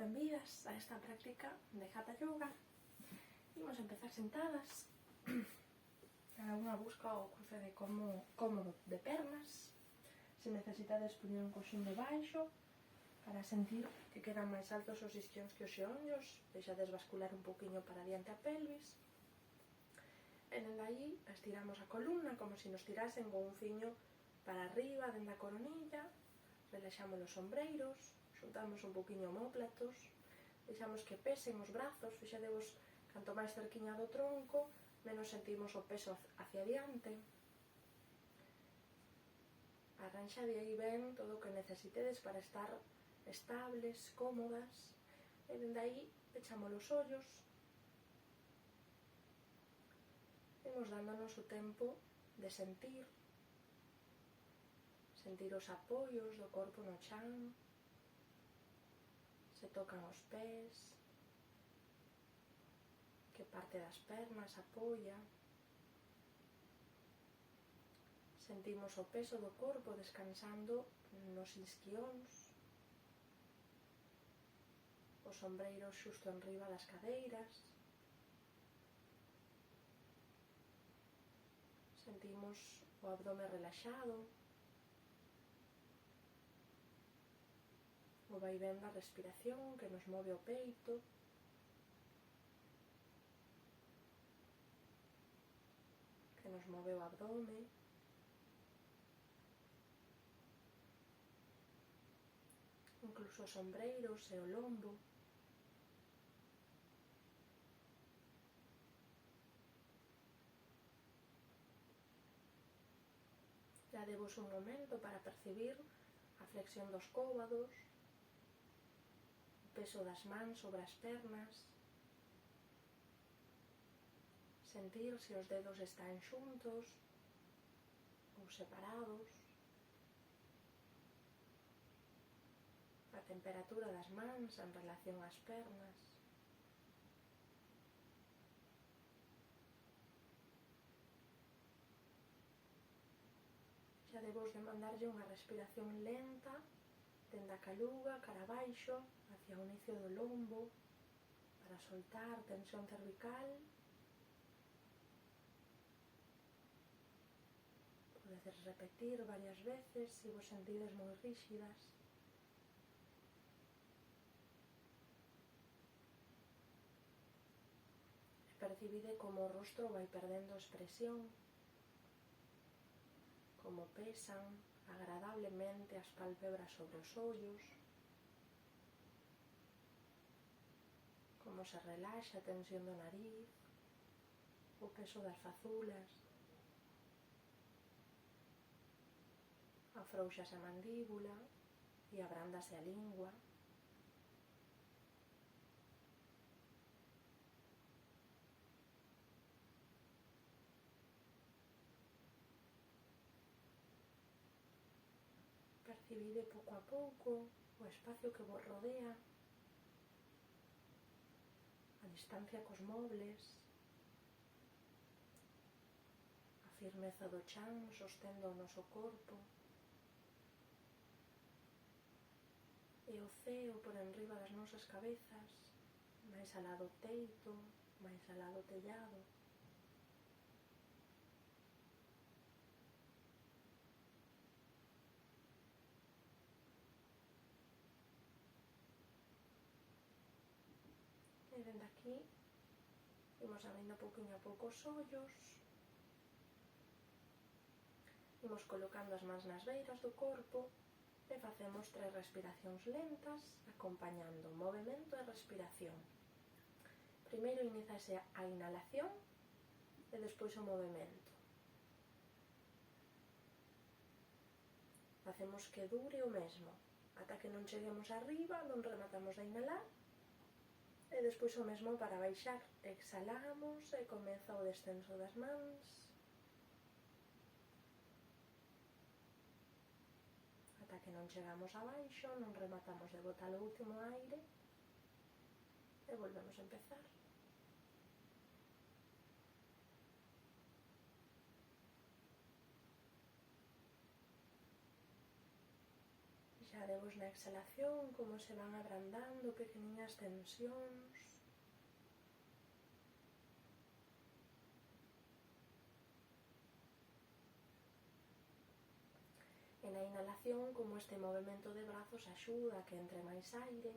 benvidas a esta práctica de Hatha Yoga. Imos empezar sentadas. Cada unha busca o cruce de cómodo de pernas. Se necesitades poñer un coxín debaixo para sentir que quedan máis altos os isquións que os xeonllos, deixades bascular un poquinho para diante a pelvis. E dende aí estiramos a columna como se nos tirasen con un fiño para arriba, dende a coronilla. Relaxamos os ombreiros, xuntamos un poquinho omóplatos, deixamos que pesen os brazos, fixadevos canto máis cerquiña do tronco, menos sentimos o peso hacia diante. Arranxade aí ben todo o que necesitedes para estar estables, cómodas, e dende aí pechamos os ollos. Imos dándonos o tempo de sentir os apoios do corpo no chan, se tocan os pés, que parte das pernas apoia. Sentimos o peso do corpo descansando nos isquións, os ombreiros xusto enriba das cadeiras. Sentimos o abdome relaxado, o vaivén da respiración que nos move o peito. Que nos move o abdome. Incluso os ombreiros e o lombo. Dadevos un momento para percibir a flexión dos cóbados, o peso das mans sobre as pernas, sentir se os dedos están xuntos ou separados, a temperatura das mans en relación ás pernas. Xa debos de mandarlle unha respiración lenta dende a caluga cara abaixo hacia o inicio do lombo para soltar tensión cervical. Podedes repetir varias veces se vos sentides moi ríxidas. Percibide como o rostro vai perdendo expresión, como pesan agradablemente as pálpebras sobre os ollos, como se relaxa a tensión do nariz, o peso das fazulas, afrouxas a mandíbula e abrándase a lingua. Percibide pouco a pouco o espacio que vos rodea, a distancia cos mobles, a firmeza do chan sostendo o noso corpo, e o ceo por enriba das nosas cabezas, máis alá do teito, máis alá do tellado. E dende aquí imos abrindo pouquinho a pouco os ollos, imos colocando as mans nas beiras do corpo e facemos 3 respiracións lentas acompañando o movimento e respiración. Primeiro iníciase a inhalación e despois o movimento. Facemos que dure o mesmo ata que non cheguemos arriba, non rematamos de inhalar. E despois o mesmo para baixar. Exhalamos e comeza o descenso das mans ata que non chegamos abaixo, non rematamos de botar o último aire e volvemos a empezar. Relaxadevos na exhalación como se van abrandando pequeniñas tensións. E na inhalación como este movimento de brazos axuda a que entre máis aire.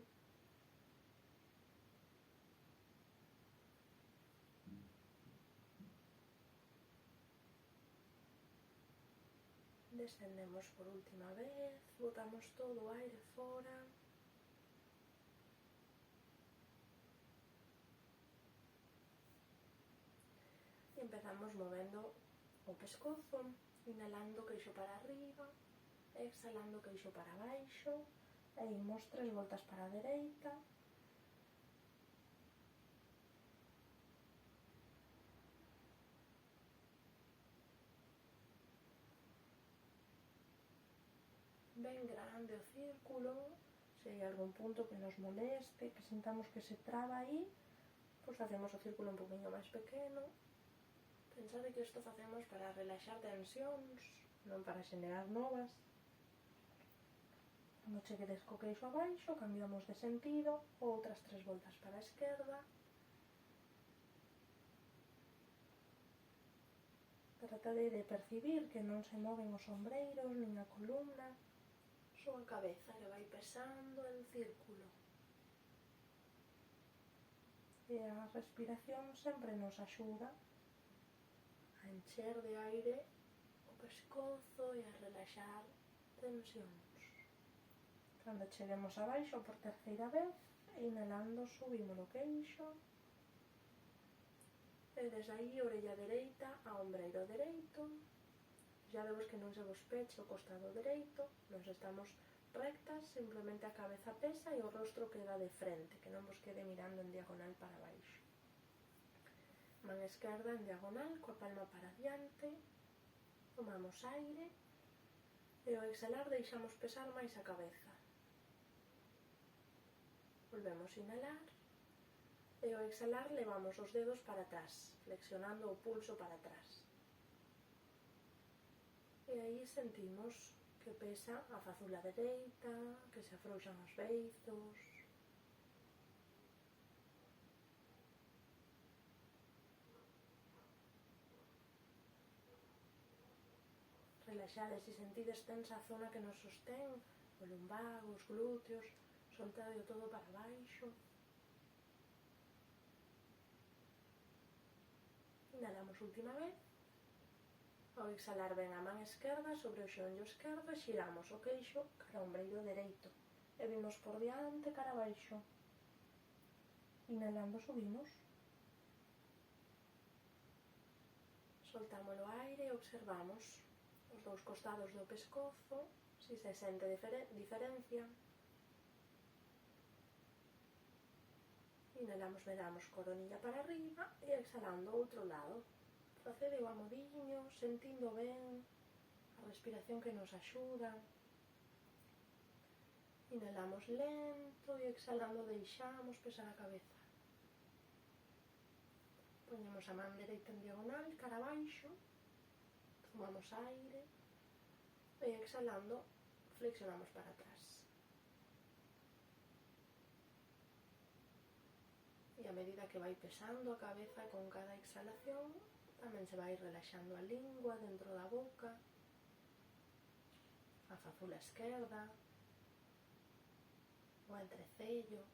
Descendemos por última vez, botamos todo o aire fora. E empezamos movendo o pescozo, inhalando queixo para arriba, exhalando queixo para baixo, e imos 3 voltas para a dereita, ben grande o círculo. Se hai algún punto que nos moleste, que sintamos que se traba aí, pois facemos o círculo un poquinho máis pequeno. Pensade que isto facemos para relaxar tensións, non para xenerar novas. Cando cheguedes co queixo abaixo, cambiamos de sentido, outras 3 voltas para a esquerda. Tratade de percibir que non se moven os ombreiros, nin a columna, só a cabeza que vai pesando en círculo. E a respiración sempre nos axuda a encher de aire o pescozo e a relaxar tensións. Cando cheguemos abaixo por terceira vez, inhalando subimos o queixo, e desde aí orella dereita a ombreiro dereito. Ya vemos que non se vos peche o costado dereito, nos estamos rectas, simplemente a cabeza pesa e o rostro queda de frente, que non vos quede mirando en diagonal para baixo. Man esquerda en diagonal, coa palma para diante, tomamos aire, e ao exhalar deixamos pesar máis a cabeza. Volvemos a inhalar, e ao exhalar levamos os dedos para atrás, flexionando o pulso para atrás. E aí sentimos que pesa a fazula dereita, que se afrouxan os beizos. Relaxades e sentides tensa a zona que nos sostén, o lumbago, os glúteos, soltade todo para baixo. Inhalamos última vez. Ao exhalar ben a man esquerda sobre o xeonllo esquerdo e xiramos o queixo cara ao ombreiro dereito. E vimos por diante cara abaixo. Inhalando subimos. Soltamos o aire e observamos os dous costados do pescozo, si se sente diferencia. Inhalamos, veramos coronilla para arriba e exhalando outro lado. Procede o amodiño, sentindo ben a respiración que nos axuda. Inhalamos lento e exhalando deixamos pesar a cabeza. Poñemos a man dereita en diagonal, cara abaixo, tomamos aire e exhalando flexionamos para atrás. E a medida que vai pesando a cabeza con cada exhalación, tamén se vai relaxando a lingua dentro da boca, a fazula esquerda, o entrecello.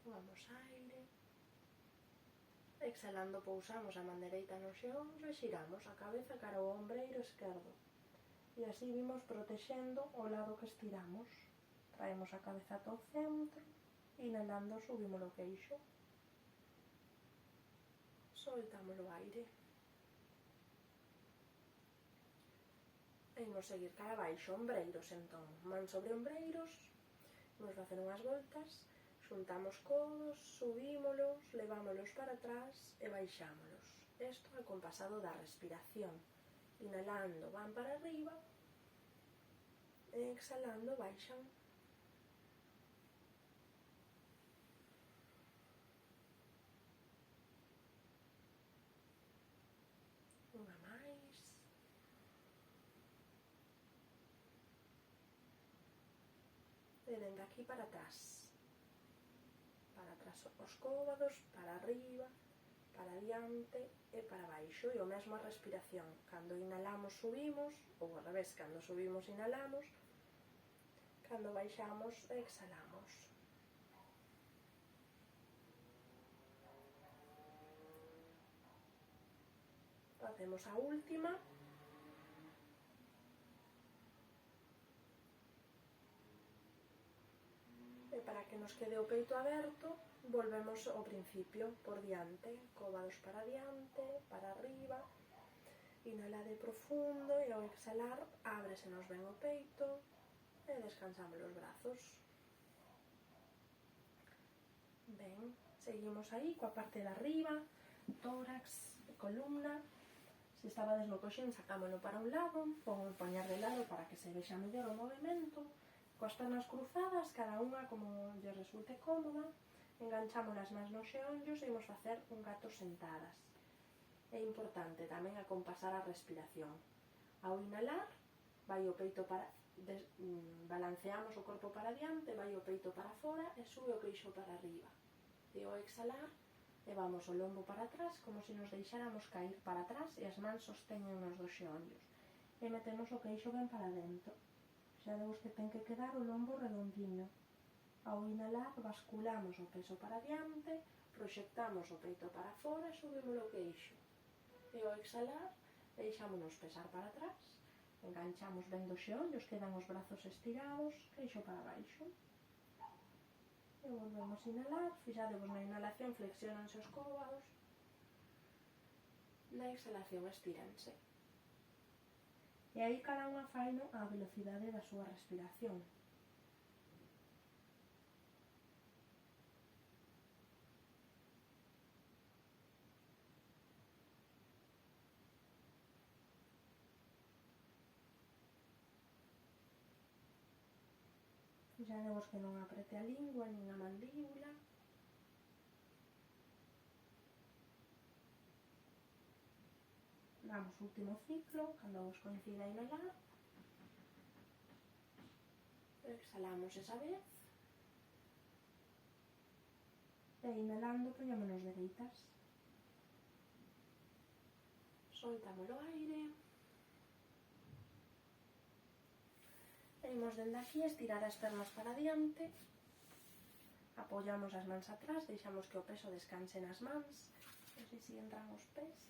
Tomamos aire. Exhalando pousamos a man dereita no xeonllo e xiramos a cabeza cara ao ombreiro esquerdo. E así vimos protexendo o lado que estiramos. Traemos a cabeza ata o centro, inhalando subimos o queixo. Soltamos o aire. E imos seguir cara abaixo, ombreiros entón. Man sobre ombreiros, imos facer unhas voltas, xuntamos codos, subímolos, levámolos para atrás e baixámolos. Isto é compasado da respiración. Inhalando van para arriba e exhalando baixan. e dende aquí para atrás. Para atrás os cóbados, para arriba, para diante e para baixo. E o mesmo a respiración. Cando inhalamos subimos, ou ao revés, cando subimos inhalamos, cando baixamos exhalamos. Facemos a última. E para que nos quede o peito aberto, volvemos ao principio, por diante, cóbados para diante, para arriba, inhalade profundo e ao exhalar ábresenos ben o peito e descansamos os brazos. Ben, seguimos aí coa parte de arriba, tórax e columna. Se estabades no coxín, sacámoslo para un lado, poñer de lado para que se vexa mellor o movimento. Coas pernas cruzadas, cada unha como lle resulte cómoda, enganchamos as mans nos xeonllos e imos facer un gato sentadas. É importante tamén acompasar a respiración. Ao inhalar, vai o peito para... balanceamos o corpo para diante, vai o peito para fora e sube o queixo para arriba. E ao exhalar, levamos o lombo para atrás como se nos deixáramos cair para atrás e as mans sosteñen nos dos xeonllos. E metemos o queixo ben para dentro. Xa vemos que ten que quedar o lombo redondiño. Ao inhalar, basculamos o peso para diante, proxectamos o peito para fora e subimos o queixo. E ao exhalar, deixámonos pesar para atrás, enganchamos ben dos xeonllos, quedan os brazos estirados, queixo para baixo. E volvemos a inhalar, fixadevos na inhalación, flexionanse os cóbados, na exhalación estírense. E aí cada unha faino á velocidade da súa respiración. Fixadevos que non aprete a lingua nin a mandíbula. Damos o último ciclo, cando vos coincida inhalar. Exhalamos esa vez. E inhalando poñémonos dereitas. Soltamos o aire. E imos dende aquí estirar as pernas para diante. Apoyamos as mans atrás, deixamos que o peso descanse nas mans. Non sei se entran os pés.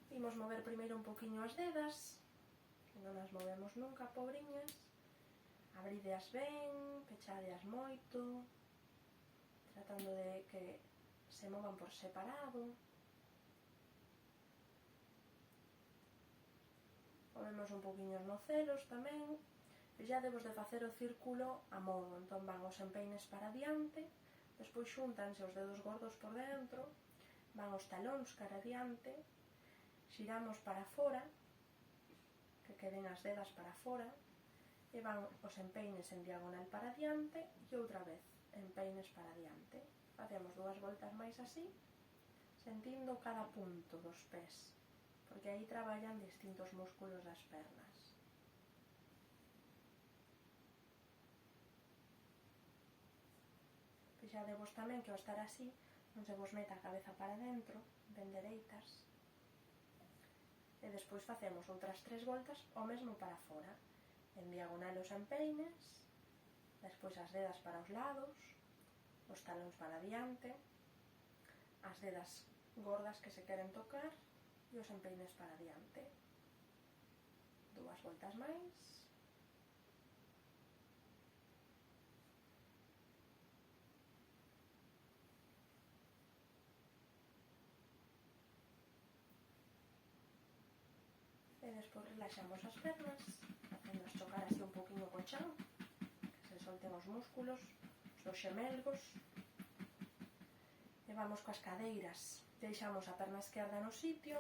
Imos mover primeiro un poquinho as dedas, que non as movemos nunca, pobriñas. Abrideas ben, pechadeas moito, tratando de que se movan por separado. Movemos un poquinho os nocelos tamén. Fixadevos de facer o círculo a modo, entón van os empeines para diante, despois xúntanse os dedos gordos por dentro, van os talóns cara diante, xiramos para fora, que queden as dedas para fora, e van os empeines en diagonal para diante e outra vez empeines para diante. Facemos 2 voltas máis así, sentindo cada punto dos pés, porque aí traballan distintos músculos das pernas. Fixadevos tamén que ao estar así non se vos meta a cabeza para dentro, ben dereitas. E despois facemos outras 3 voltas o mesmo para fora. En diagonal os empeines, despois as dedas para os lados, os talóns para diante, as dedas gordas que se queren tocar e os empeines para diante. 2 voltas máis. E despois relaxamos as pernas, facéndoas chocar así un poquinho co chan, que se solten os músculos, os xemelgos. E vamos coas cadeiras, deixamos a perna esquerda no sitio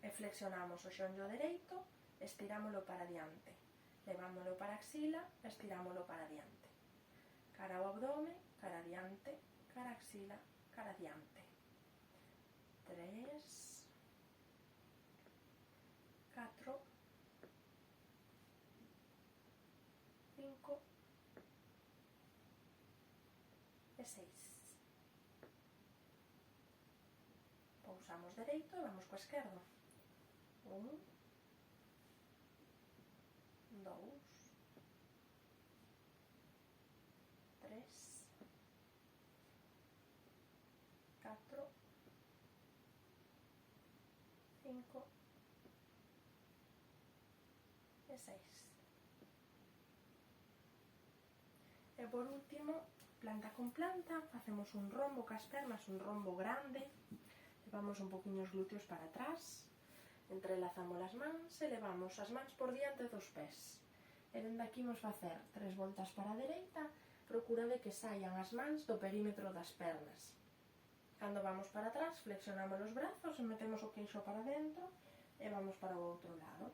e flexionamos o xeonllo dereito, estirámolo para diante, levámolo para a axila, estirámolo para diante. Cara ao abdome, cara diante, cara axila, cara diante. 3, 4, 5, e 6. Pousamos dereito e vamos co esquerdo. 1, 2, 3, 4, 5 e 6. E por último, planta con planta, facemos un rombo cas pernas, un rombo grande, levamos un poquinho os glúteos para atrás, entrelazamos as mans e levamos as mans por diante dos pés. E dende aquí vamos facer 3 voltas para a dereita, procura de que saian as mans do perímetro das pernas. Cando vamos para atrás, flexionamos os brazos e metemos o queixo para dentro e vamos para o outro lado.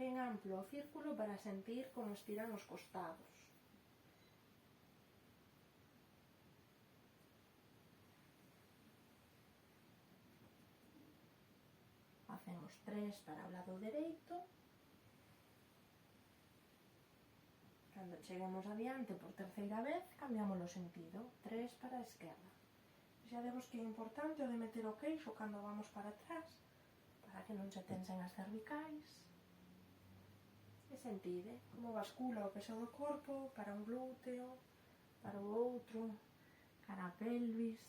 Ben amplo o círculo para sentir como estiran os costados. Facemos 3 para o lado dereito. Cando cheguemos adiante por terceira vez, cambiamos o sentido. 3 para a esquerda. Xa vemos que é importante o de meter o queixo cando vamos para atrás, para que non se tensen as cervicais. E sentide como bascula o peso do corpo para un glúteo, para o outro, cara a pelvis.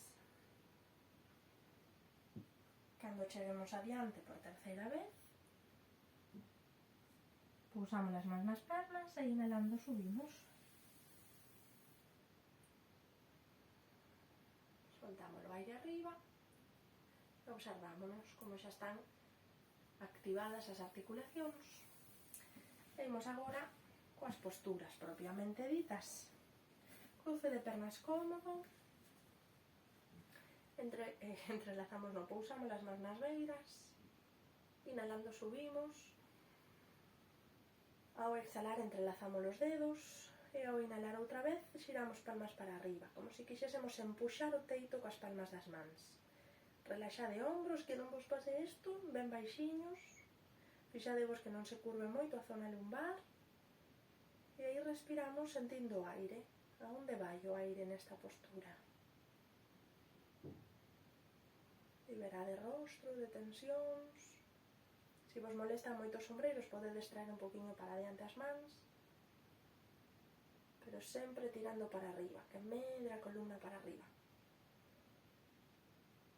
Cando cheguemos adiante por terceira vez, pousamos as mans nas pernas e inhalando subimos. Soltamos o aire arriba e observámonos como xa están activadas as articulacións. E imos agora coas posturas propiamente ditas. Cruce de pernas cómodo, entrelazamos, non pousamos as mans nas beiras, inhalando subimos, ao exhalar entrelazamos os dedos e ao inhalar outra vez xiramos palmas para arriba, como se quixésemos empuxar o teito coas palmas das mans. Relaxade ombros, que non vos pase isto, ben baixiños, fixadevos que non se curve moito a zona lumbar e aí respiramos sentindo o aire. A onde vai o aire nesta postura? Liberade rostro de tensións. Se vos molestan moito os ombreiros, podedes traer un poquinho para adiante as mans, pero sempre tirando para arriba, que medre a columna para arriba.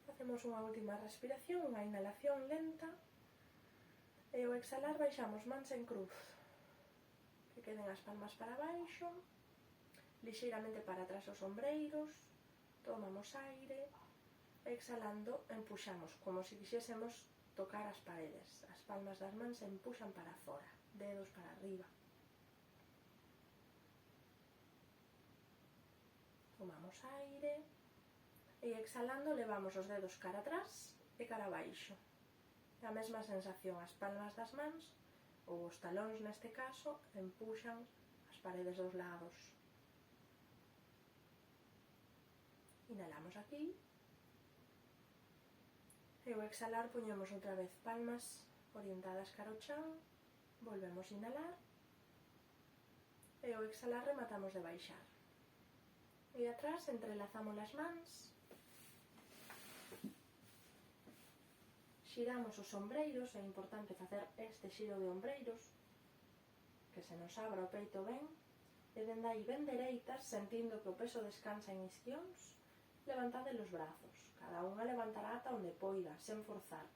Facemos unha última respiración, unha inhalación lenta, e ao exhalar baixamos mans en cruz, que queden as palmas para baixo, lixeiramente para atrás os ombreiros, tomamos aire, exhalando empuxamos, como se quixésemos tocar as paredes. As palmas das mans se empuxan para fora, dedos para arriba. Tomamos aire e exhalando levamos os dedos cara atrás e cara abaixo. A mesma sensación, as palmas das mans, ou os talóns neste caso, empuxan as paredes dos lados. Inhalamos aquí. E ao exhalar poñemos outra vez palmas orientadas cara ao chan, volvemos a inhalar e ao exhalar rematamos de baixar. E atrás entrelazamos as mans, xiramos os ombreiros, é importante facer este xiro de ombreiros, que se nos abra o peito ben, e dende aí ben dereitas, sentindo que o peso descansa en isquións, levantade os brazos. Cada unha levantará ata onde poida, sen forzar.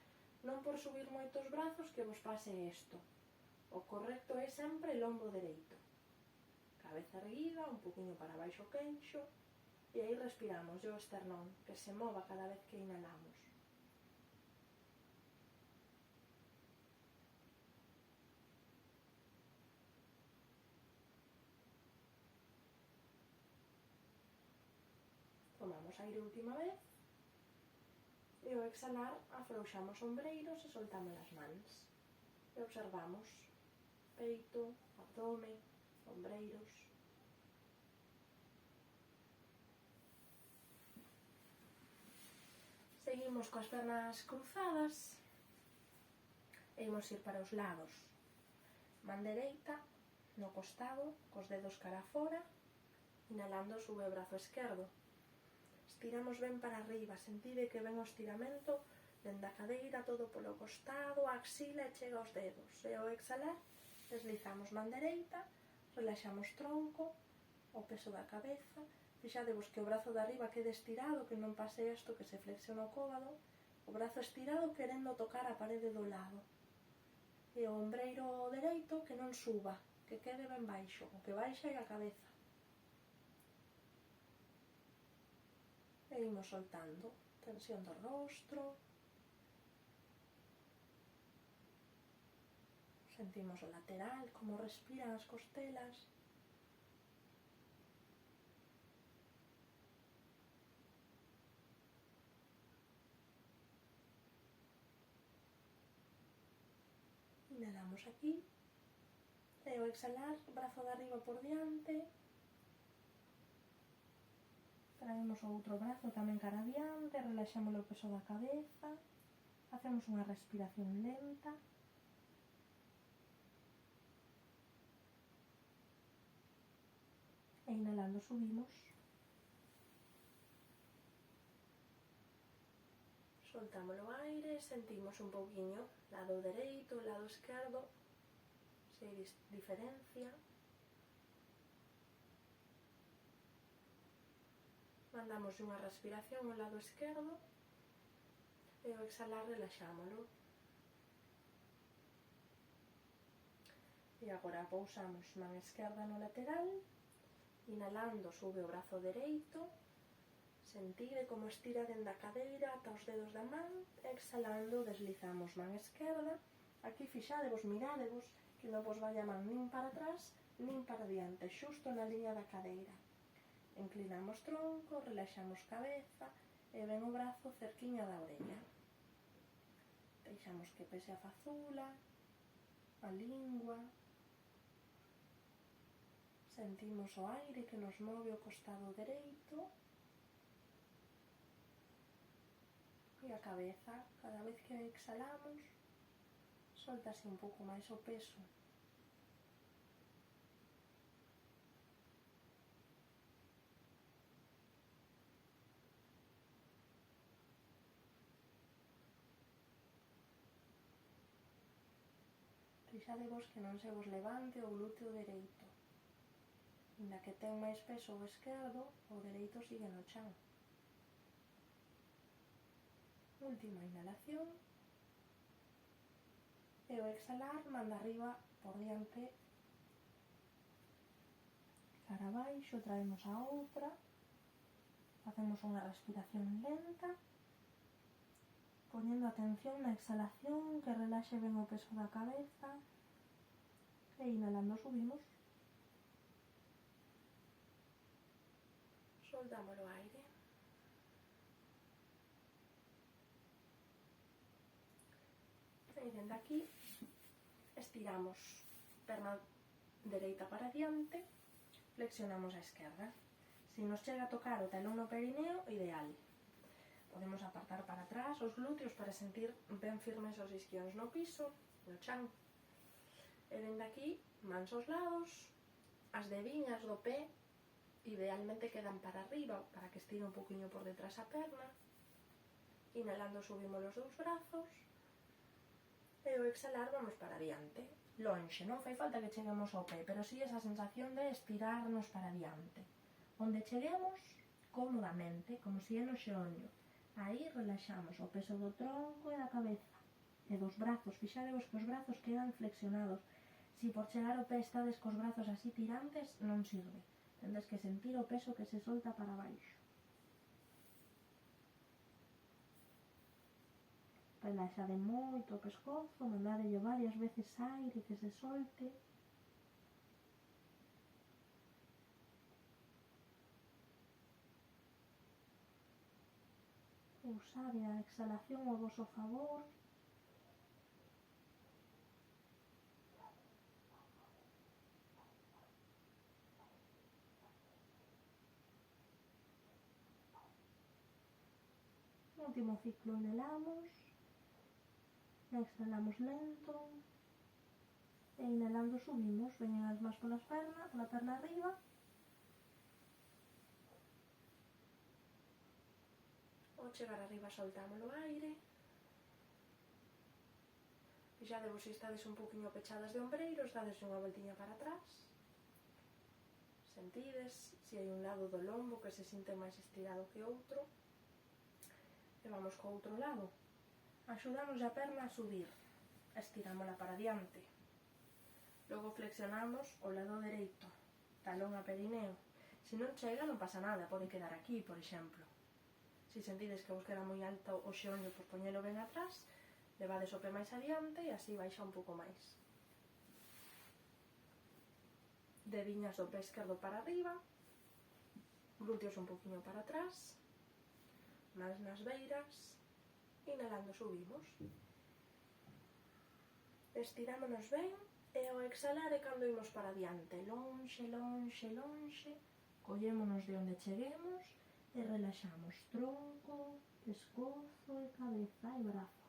Non por subir moito os brazos que vos pase isto. O correcto é sempre lombo dereito. Cabeza erguida, un poquinho para baixo o queixo, e aí respiramos o esternón, que se mova cada vez que inhalamos. Tomamos aire última vez. E ao exhalar afrouxamos ombreiros e soltamos as mans. E observamos peito, abdome, ombreiros. Seguimos coas pernas cruzadas e imos ir para os lados. Man dereita no costado, cos dedos cara fora, inhalando sube o brazo esquerdo. estiramos ben para arriba, sentide que ven o estiramento dende a cadeira, todo polo costado, a axila e chega aos dedos. E ao exhalar, deslizamos man dereita, relaxamos tronco, o peso da cabeza. Fixadevos que o brazo de arriba quede estirado, que non pase isto, que se flexiona o cóbado, o brazo estirado querendo tocar a parede do lado. E o ombreiro dereito que non suba, que quede ben baixo, o que baixa é a cabeza. E imos soltando, tensión do rostro, sentimos o lateral, como respiran as costelas. Inhalamos aquí, e ao exhalar, brazo de arriba por diante, traemos o outro brazo tamén cara adiante, relaxamos o peso da cabeza, facemos unha respiración lenta, e inhalando subimos, soltamos o aire, sentimos un pouquiño lado dereito, lado esquerdo, se diferencia. Mandamos unha respiración ao lado esquerdo e ao exhalar relaxámolo. E agora pousamos man esquerda no lateral, inhalando sube o brazo dereito, sentide como estira dende a cadeira ata os dedos da man, exhalando deslizamos man esquerda. Aquí fixadevos, miradevos, que non vos vai a man nin para atrás, nin para diante, xusto na liña da cadeira. Inclinamos tronco, relaxamos cabeza e ven o brazo cerquiña da orella. Deixamos que pese a fazula, a lingua. Sentimos o aire que nos move o costado dereito e a cabeza. Cada vez que exhalamos, soltase un pouco máis o peso. Fixadevos que non se vos levante o glúteo dereito. Inda que ten máis peso o esquerdo, o dereito sigue no chan. Última inhalación. E ao exhalar, manda arriba por diante, cara abaixo, traemos a outra. Facemos unha respiración lenta, poñendo atención na exhalación, que relaxe ben o peso da cabeza. E inhalando subimos. Soltamos o aire. E dende aquí estiramos perna dereita para diante, flexionamos a esquerda. Se nos chega a tocar o talón no perineo, ideal. Podemos apartar para atrás os glúteos para sentir ben firmes os isquións no piso, no chan. E dende aquí, mans aos lados, as dediñas do pé idealmente quedan para arriba, para que estire un poquinho por detrás a perna. Inhalando subimos os dous brazos e ao exhalar vamos para adiante. Lonxe, non fai falta que cheguemos ao pé, pero si esa sensación de estirarnos para adiante. Onde cheguemos, cómodamente, como si é no xeonllo. Aí relaxamos o peso do tronco e da cabeza. E dos brazos, fixadevos que os brazos quedan flexionados. Si por chegar ao pé estades cos brazos así tirantes, non sirve. Tendes que sentir o peso que se solta para baixo. Relaxade moito o pescozo, mandadelle varias veces aire que se solte. Usade a exhalación ao voso favor. No último ciclo inhalamos, exhalamos lento e inhalando subimos, veñen as mans pola perna arriba. chegar arriba soltamos o aire. Fixadevos se estades un poquinho pechadas de ombreiros, dades unha voltiña para atrás. Sentides se hai un lado do lombo que se sinte máis estirado que outro. E vamos co outro lado. Axudamos a perna a subir, estirámola para diante. Logo flexionamos o lado dereito, talón a perineo. Se non chega non pasa nada, pode quedar aquí, por exemplo. Se sentides que vos queda moi alto o xeonllo, pois poñelo ben atrás, levades o pé máis adiante e así baixa un pouco máis. Dediñas do pé esquerdo para arriba, glúteos un poquinho para atrás, máis nas beiras, inhalando subimos. Estirámonos ben e ao exhalar é cando imos para adiante, lonxe, lonxe, lonxe, collémonos de onde cheguemos e relaxamos tronco, pescozo e cabeza e brazos.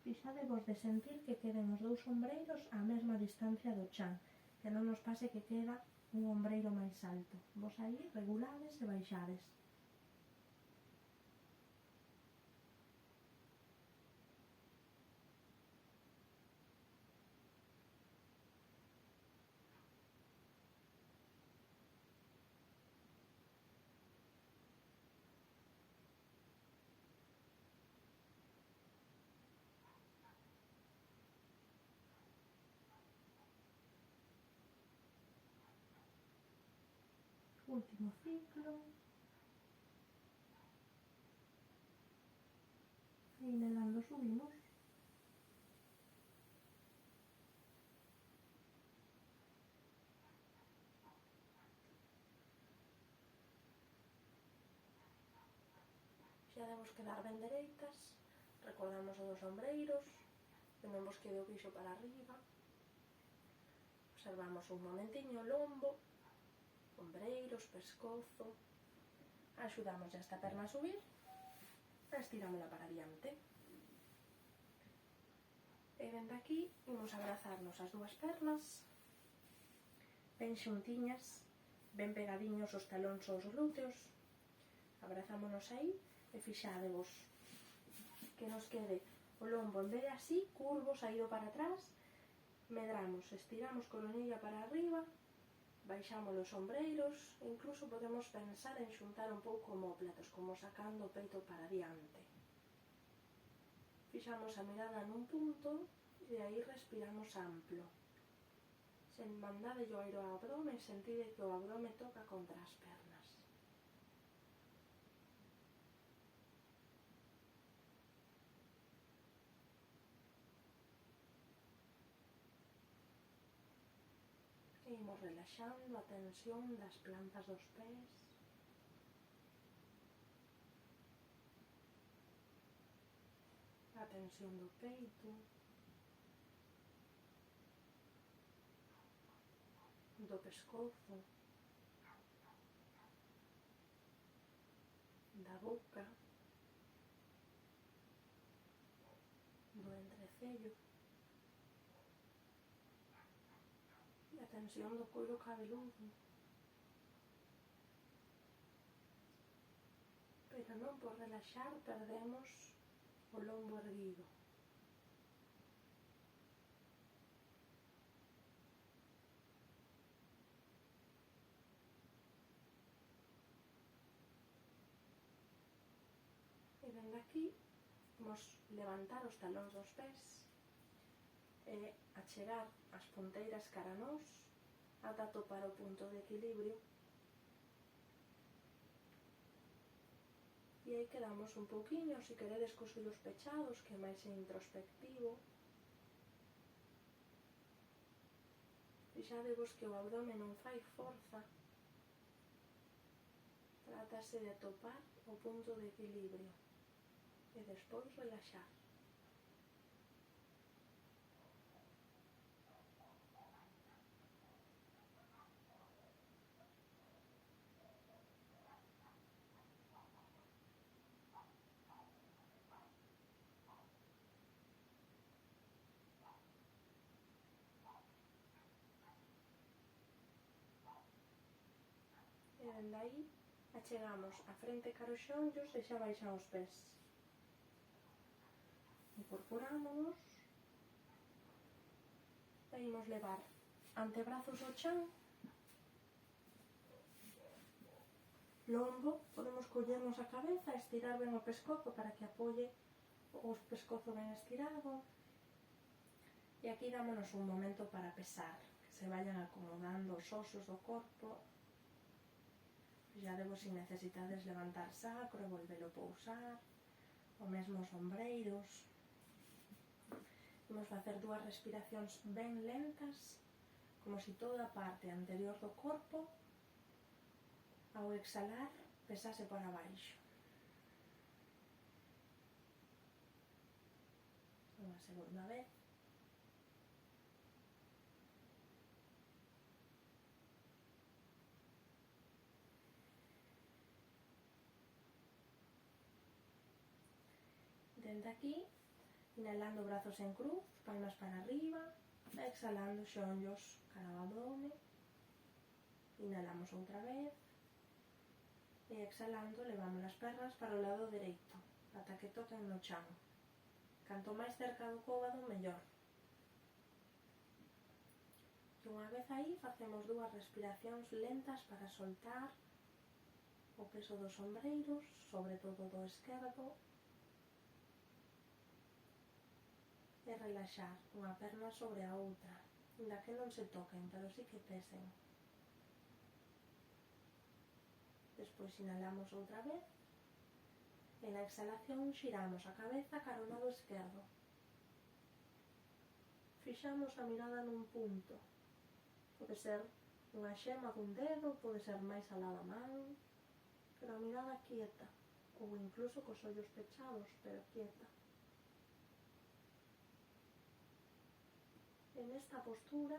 Fixadevos de sentir que queden os dous ombreiros á mesma distancia do chan, que non nos pase que queda un ombreiro máis alto. Vos aí regulades e baixades. Último ciclo. E inhalando subimos. Xa debemos quedar ben dereitas. Recordamos o dos ombreiros, que non vos quede o queixo para arriba. Observamos un momentiño o lombo, ombreiros, pescozo. Axudamos a esta perna a subir e estirámola para diante. E dende aquí imos abrazarnos as dúas pernas ben xuntiñas, ben pegadiños os talóns aos glúteos. Abrazámonos aí e fixádevos que nos quede o lombo en vez de así, curvo, saído para atrás, medramos, estiramos coronilla para arriba, baixamos os ombreiros, incluso podemos pensar en xuntar un pouco omóplatos, como sacando o peito para diante. Fixamos a mirada nun punto e aí respiramos amplo. Sen mandade o aire ao abdome, sentide que o abdome toca contra as pernas. E imos relaxando a tensión das plantas dos pés. A tensión do peito. Do pescozo. Da boca. Do entrecello. E a tensión do coiro cabeludo. Pero non por relaxar perdemos o lombo erguido. E dende aquí vamos levantar os talóns dos pés e achegar as punteiras cara a nós ata topar o punto de equilibrio. E aí quedamos un pouquiño, se queredes cos ollos pechados, que é máis introspectivo. Fixadevos que o abdome non fai forza. Trátase de topar o punto de equilibrio e despois relaxar. E dende aí Achegamos a frente cara os xeonllos e xa baixan os pés. Incorporámonos e imos levar antebrazos ao chan. Lombo, podemos collernos a cabeza e estirar ben o pescozo para que apoie o pescozo ben estirado. E aquí dámonos un momento para pesar, que se vayan acomodando os osos do corpo. Ya debo, se necesitades levantar sacro e volvelo pousar, o mesmo os ombreiros. Vamos facer 2 respiracións ben lentas, como se toda a parte anterior do corpo, ao exhalar, pesase por abaixo. Unha segunda vez. Dende aquí, inhalando brazos en cruz, palmas para arriba, exhalando xeonllos cara ao abdome. Inhalamos outra vez e exhalando levamos as pernas para o lado dereito, ata que toquen no chan. Canto máis cerca do cóbado, mellor. E unha vez aí, facemos 2 respiracións lentas para soltar o peso dos ombreiros, sobre todo do esquerdo, e relaxar unha perna sobre a outra, ainda que non se toquen, pero sí que pesen. Despois inhalamos outra vez e na exhalación xiramos a cabeza cara ao lado esquerdo. Fixamos a mirada nun punto. Pode ser unha xema dun dedo, pode ser máis alá da man, pero a mirada quieta, ou incluso cos ollos pechados, pero quieta. En esta postura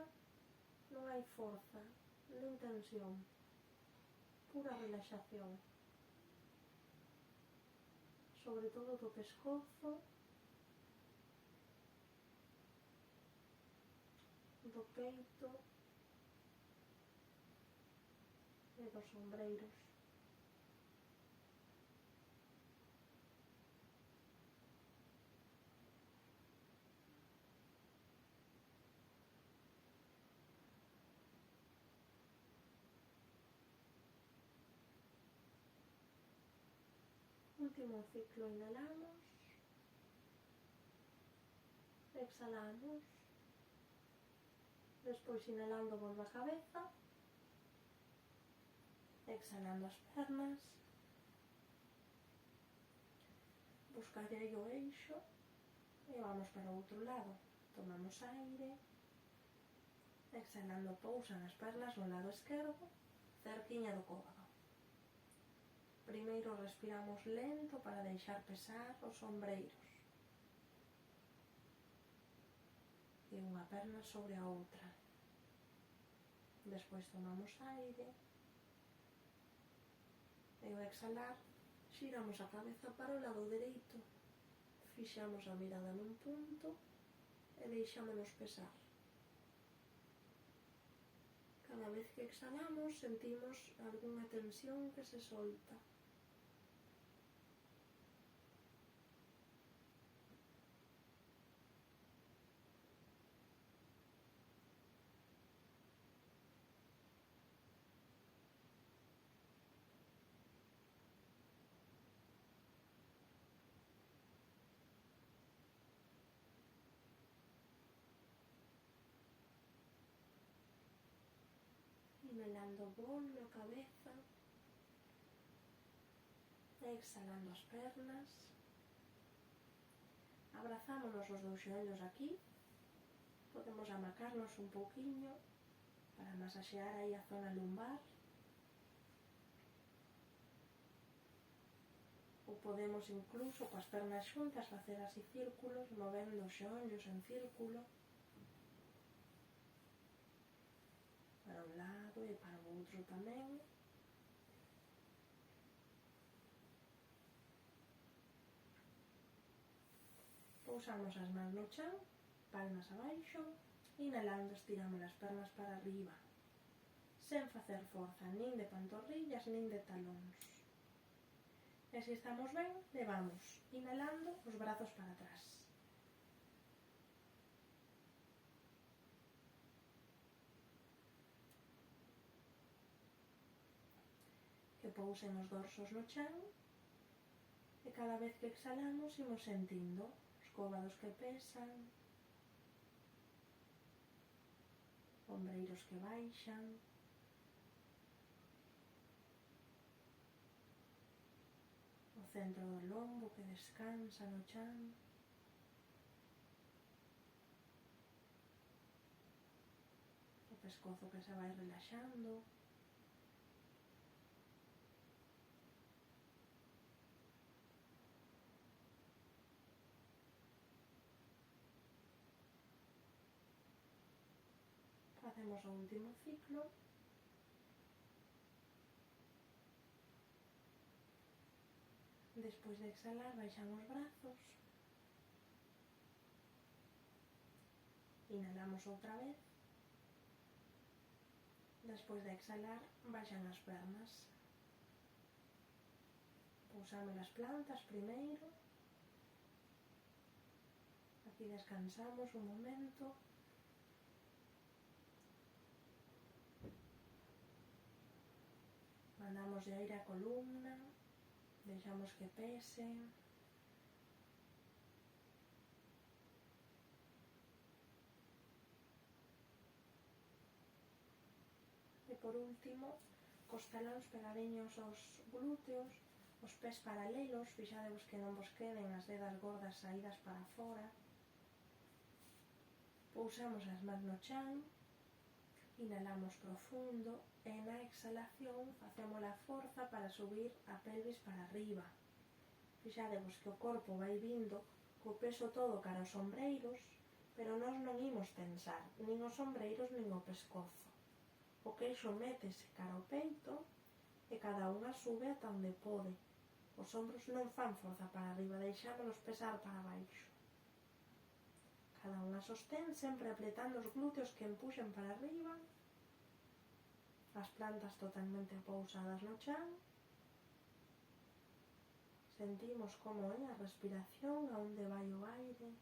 non hai forza, nin tensión, pura relaxación, sobre todo do pescozo, do peito e dos ombreiros. Último ciclo, inhalamos, exhalamos, despois inhalando volve a cabeza, exhalando as pernas, buscarei o eixo e vamos para o outro lado. Tomamos aire, exhalando pousan as pernas no lado esquerdo, cerquiña do cóbado. Primeiro respiramos lento para deixar pesar os ombreiros. E unha perna sobre a outra. Despois tomamos aire e ao exhalar xiramos a cabeza para o lado dereito, fixamos a mirada nun punto e deixámonos pesar. Cada vez que exhalamos sentimos algunha tensión que se solta. Inhalando volve a cabeza, exhalando as pernas, abrazámonos os 2 xeonllos aquí, podemos amacarnos un pouquiño para masaxear aí a zona lumbar, ou podemos incluso coas pernas xuntas facer así círculos, movendo os xeonllos en círculo, para un lado e para o outro tamén. Pousamos as mans no chan, palmas abaixo, inhalando estiramos as pernas para arriba. sen facer forza nin de pantorrillas nin de talóns. E se estamos ben, levamos, inhalando, os brazos para atrás. Que pousen os dorsos no chan e cada vez que exhalamos imos sentindo os cóbados que pesan, ombreiros que baixan, o centro do lombo que descansa no chan, o pescozo que se vai relaxando, facemos o último ciclo. Despois de exhalar, baixamos os brazos, inhalamos outra vez, despois de exhalar, baixan as pernas, pousamos as plantas primeiro, aquí descansamos un momento, mandamos de aire a columna, deixamos que pesen, e por último, cos talóns pegadiños aos glúteos, os pés paralelos, fixadevos que non vos queden as dedas gordas saídas para fora, pousamos as mans no chan, inhalamos profundo e na exhalación facemos a forza para subir a pelvis para arriba. Fixadevos que o corpo vai vindo co peso todo cara aos ombreiros, pero nós non imos tensar nin os ombreiros nin o pescozo. O queixo métese cara ao peito e cada unha sube ata onde pode. Os ombros non fan forza para arriba, deixámolos pesar para baixo. Cada unha sostén sempre apretando os glúteos que empuxen para arriba, as plantas totalmente pousadas no chan. Sentimos como é a respiración, a onde vai o aire.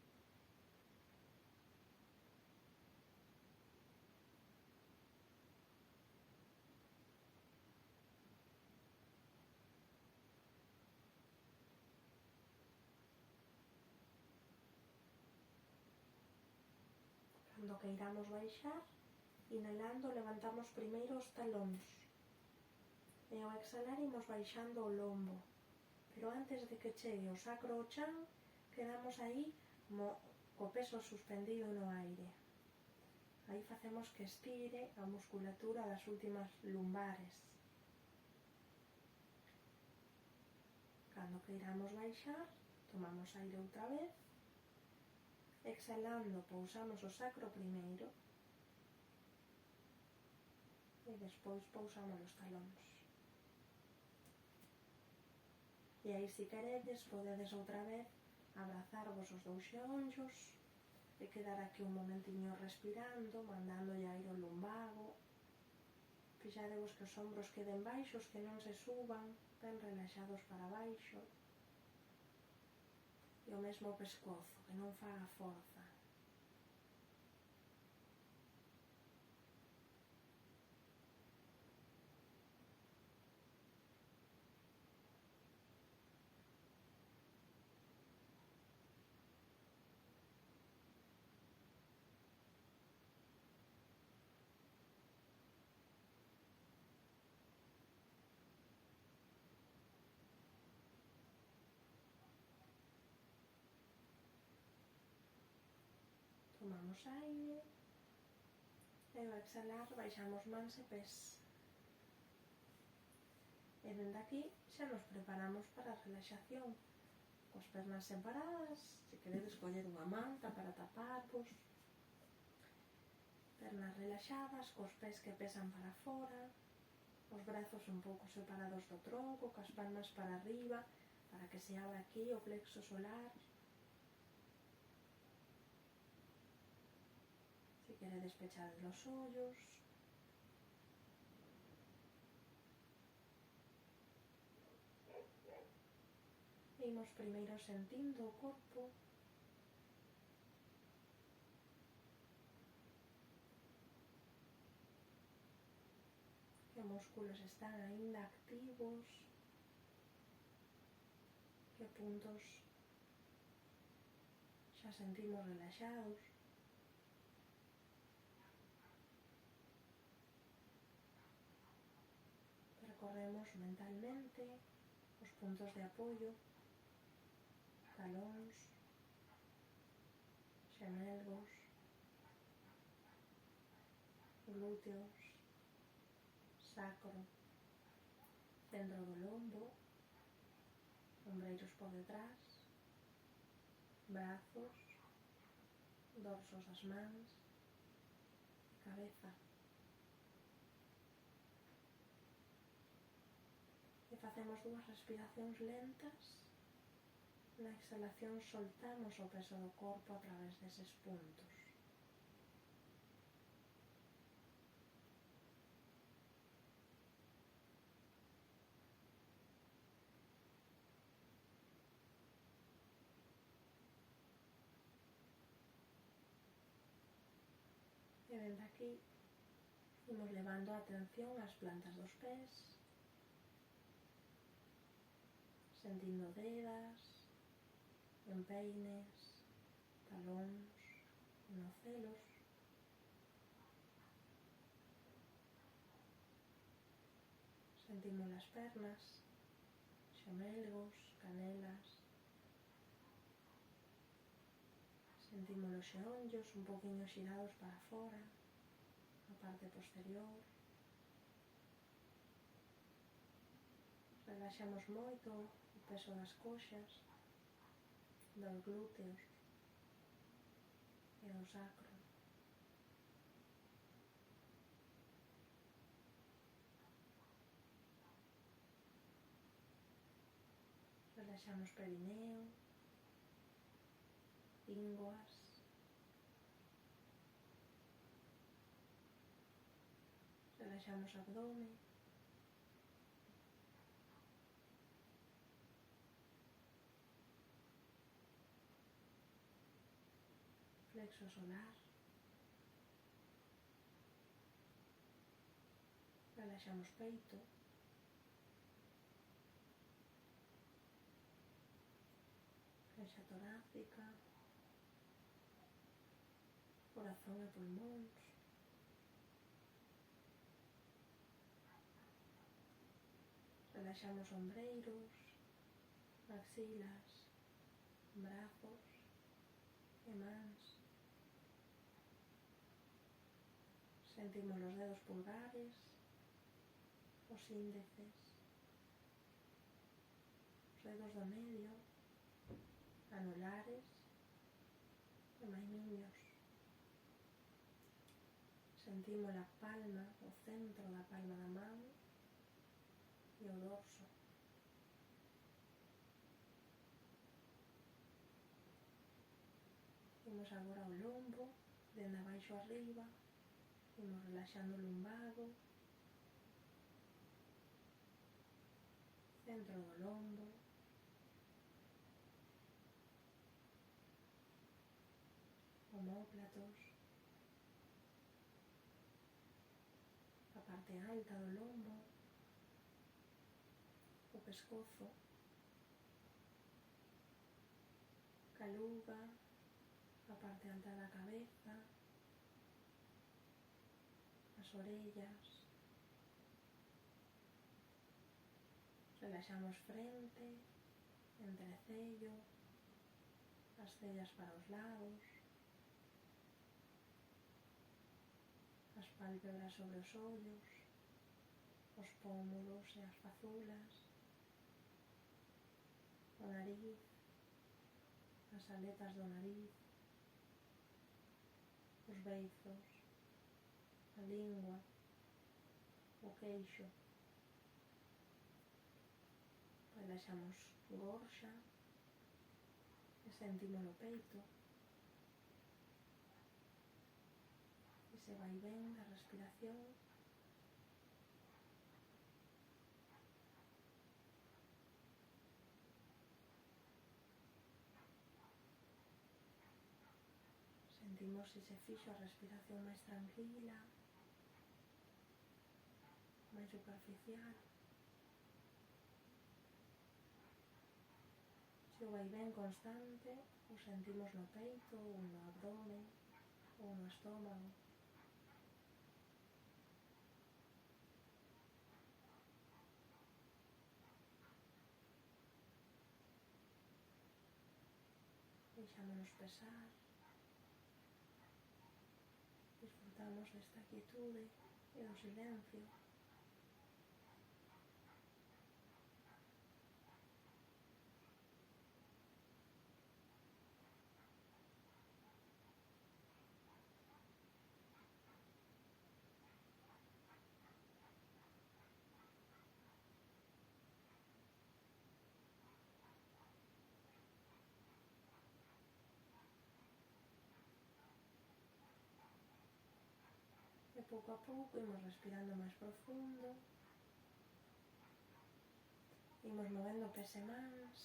Cando queiramos baixar, inhalando levantamos primeiro os talóns e ao exhalar imos baixando o lombo, pero antes de que chegue o sacro ao chan, quedamos aí co peso suspendido no aire. Aí facemos que estire a musculatura das últimas lumbares. Cando queiramos baixar, tomamos aire outra vez, exhalando pousamos o sacro primeiro e despois pousamos os talóns. E aí, se queredes, podedes outra vez abrazarvos os dous xeonllos e quedar aquí un momentiño respirando, mandándolle aire ao lumbago. Fixadevos que os ombros queden baixos, que non se suban, ben relaxados para baixo. E o mesmo pescozo, que non faga forza. Tomamos aire e ao exhalar baixamos mans e pés. E dende aquí xa nos preparamos para a relaxación, coas pernas separadas, se queredes coller unha manta para taparvos, pernas relaxadas, cos pés que pesan para fora, os brazos un pouco separados do tronco, cas palmas para arriba, para que se abra aquí o plexo solar. Se queredes pechades os ollos. Imos primeiro sentindo o corpo, que músculos están aínda activos, que puntos xa sentimos relaxados. Percorremos mentalmente os puntos de apoio, talóns, xemelgos, glúteos, sacro, centro do lombo, ombreiros por detrás, brazos, dorsos das mans, cabeza. E facemos 2 respiracións lentas. Na exhalación soltamos o peso do corpo a través deses puntos. E dende aquí imos levando a atención ás plantas dos pés, sentindo dedas, empeines, talóns, nocelos. Sentimos as pernas, xemelgos, canelas. Sentimos os xeonllos un poquinho xirados para fora, a parte posterior. Relaxamos moito o peso das coxas, dos glúteos e do sacro. Relaxamos perineo, linguas, relaxamos abdome, plexo solar, relaxamos peito, flexa torácica, corazón e pulmóns. Relaxamos ombreiros, axilas, brazos e mans. Sentimos os dedos pulgares, os índices, os dedos do medio, anulares e maimiños. Sentimos a palma, o centro da palma da man e o dorso. Imos agora ao lombo, dende abaixo arriba, imos relaxando o lumbago, centro do lombo, omóplatos, a parte alta do lombo, o pescozo, caluga, a parte alta da cabeza, as orellas. Relaxamos frente, entrecello, as cellas para os lados, as pálpebras sobre os ollos, os pómulos e as fazulas, o nariz, as aletas do nariz, os beizos, a lingua, o queixo. Relaxamos gorxa e sentimos o peito. E se vai ben a respiración. sentimos se se fixo a respiración máis tranquila, máis superficial. Se o vai ben constante, o sentimos no peito, ou no abdomen, ou no estómago. Deixámonos pesar, disfrutamos desta quietude e do silencio. E pouco a pouco imos respirando máis profundo, imos movendo pés e mans,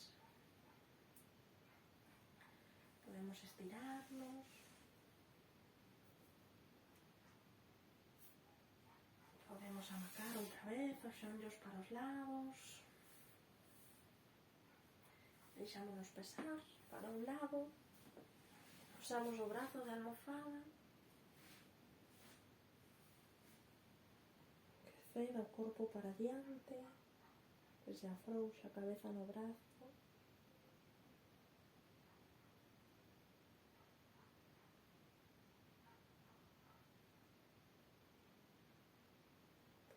podemos estirarnos, podemos amacar outra vez os xeonllos para os lados, deixámonos pesar para un lado, usamos o brazo de almofada, que ceda o corpo para diante, que se afrouxa a cabeza no brazo.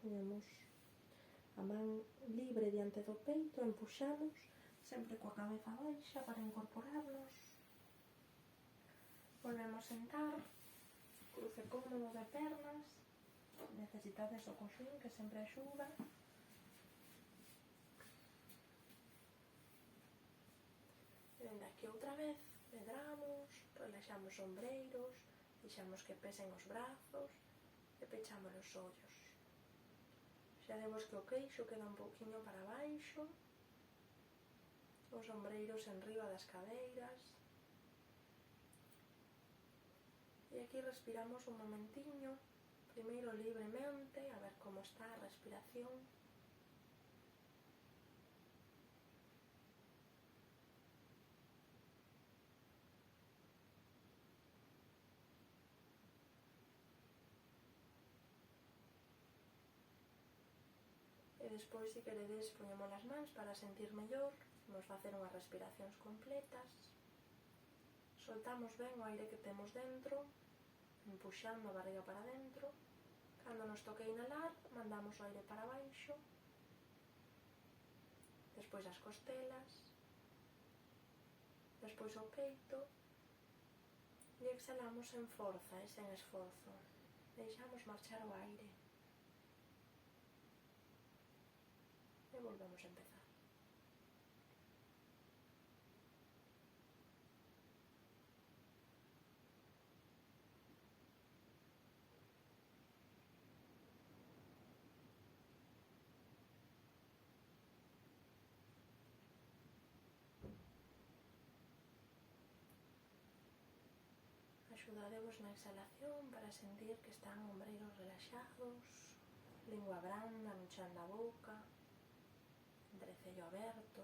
Ponemos a man libre diante do peito, empuxamos, sempre coa cabeza baixa para incorporarnos. Volvemos sentar, cruce cómodo de pernas, necesitades o coxín que sempre axuda. E dende aquí outra vez, medramos, relaxamos ombreiros, deixamos que pesen os brazos e pechamos os ollos. Xa vemos que o queixo queda un pouquiño para baixo, os ombreiros en riba das cadeiras. E aquí respiramos un momentiño, primeiro libremente, a ver como está a respiración. E despois, se queredes, poñemos as mans para sentir mellor, vamos facer unhas respiracións completas. Soltamos ben o aire que temos dentro, empuxando a barriga para dentro. Cando nos toque inhalar, mandamos o aire para baixo, despois as costelas, despois o peito, e exhalamos en forza e sen esforzo. Deixamos marchar o aire. E volvemos a empezar. Axudadevos na exhalación para sentir que están ombreiros relaxados, lingua branda no chan da boca, entrecello aberto.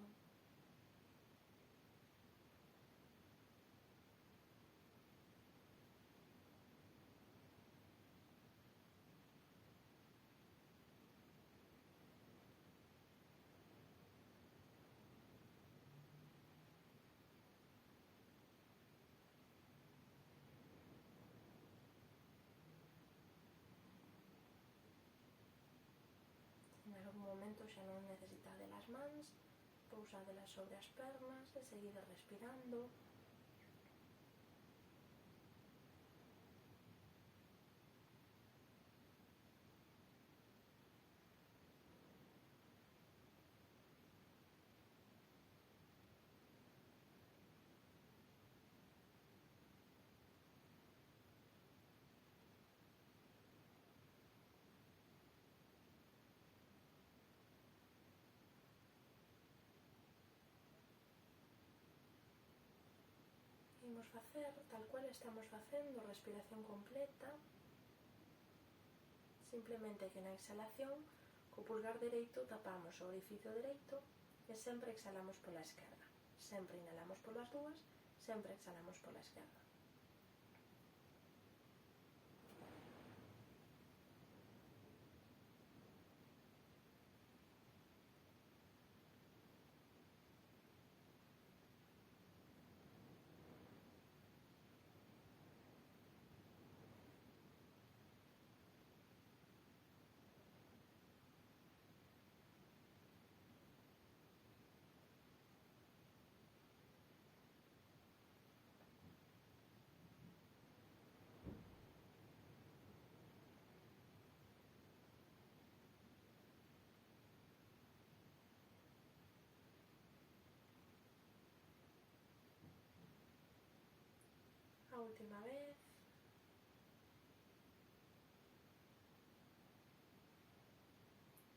En algún momento xa non necesitades as mans, pousadelas sobre as pernas e seguide respirando. imos facer tal cual estamos facendo, respiración completa, simplemente que na exhalación co pulgar dereito tapamos o orificio dereito e sempre exhalamos pola esquerda. Sempre inhalamos polas dúas, sempre exhalamos pola esquerda. A última vez.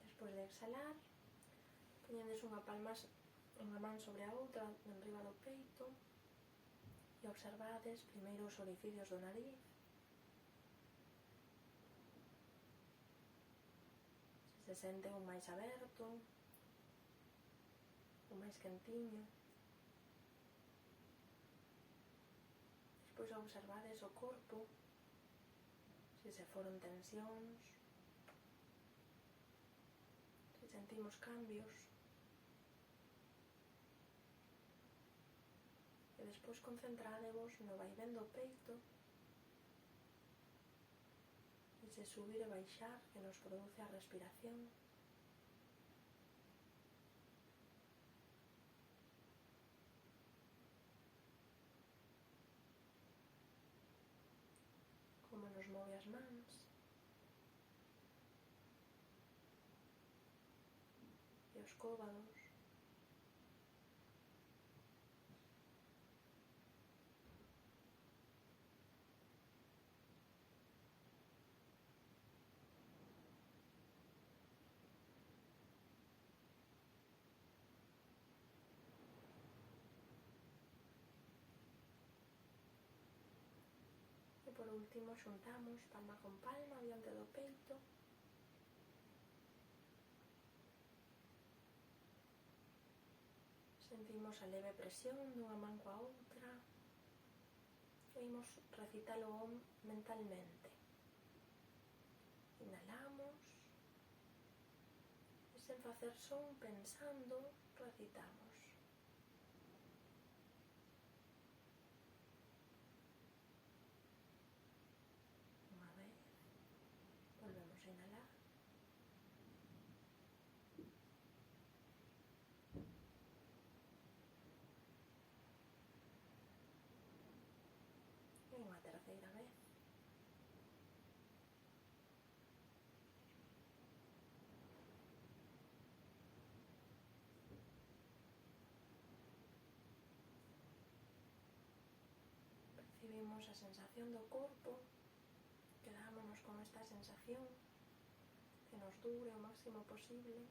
Despois de exhalar, poñedes unha man sobre a outra enriba do peito e observades primeiro os orificios do nariz, se sente un máis aberto, un máis quentiño. Despois observades o corpo, se se foron tensións, se sentimos cambios. E despois concentradevos no vaivén do peito, ese subir e baixar que nos produce a respiración. Como nos move as mans. E os cóbados. E por último xuntamos palma con palma diante do peito. Sentimos a leve presión dunha man coa outra e imos recitalo mentalmente. Inhalamos e sen facer son, pensando, recitamos. Unha vez, volvemos a inhalar. E unha terceira vez. Percibimos a sensación do corpo, quedámonos con esta sensación que nos dure o máximo posible.